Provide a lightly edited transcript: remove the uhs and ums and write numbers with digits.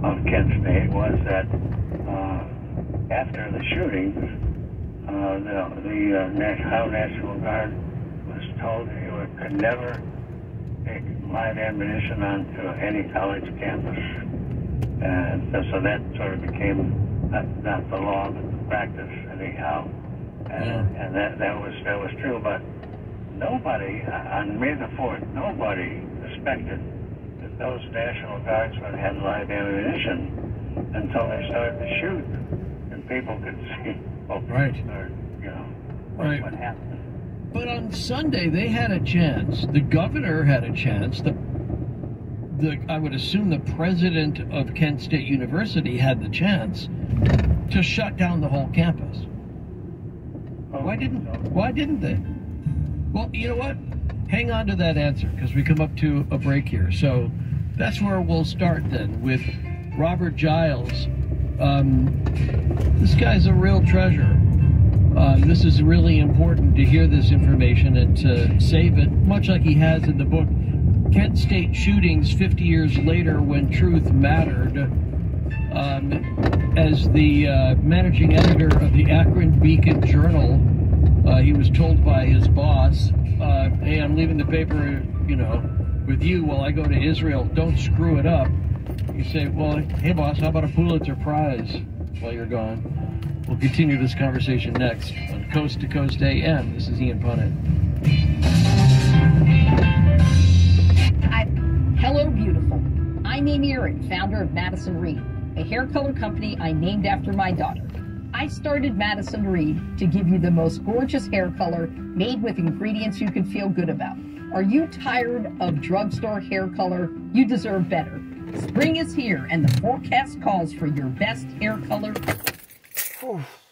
of Kent State was that after the shootings, the Ohio National Guard was told that you could never take live ammunition onto any college campus. And so that sort of became not the law, but the practice anyhow. And that was true. But nobody, on May the 4th, nobody suspected that those National Guardsmen had live ammunition until they started to shoot. And people could see, what happened. But on Sunday, they had a chance. The governor had a chance. I would assume the president of Kent State University had the chance to shut down the whole campus. Why didn't they? Well, you know what? Hang on to that answer, because we come up to a break here. So that's where we'll start then, with Robert Giles. This guy's a real treasure. This is really important to hear this information and to save it, much like he has in the book Kent State Shootings 50 Years Later When Truth Mattered. As the managing editor of the Akron Beacon Journal, he was told by his boss, hey, I'm leaving the paper, with you while I go to Israel. Don't screw it up. You say, well, hey, boss, how about a Pulitzer Prize while you're gone? We'll continue this conversation next on Coast to Coast AM. This is Ian Punnett. Hello, beautiful. I'm Amy Aaron, founder of Madison Reed, a hair color company I named after my daughter. I started Madison Reed to give you the most gorgeous hair color made with ingredients you can feel good about. Are you tired of drugstore hair color? You deserve better. Spring is here and the forecast calls for your best hair color. Oof.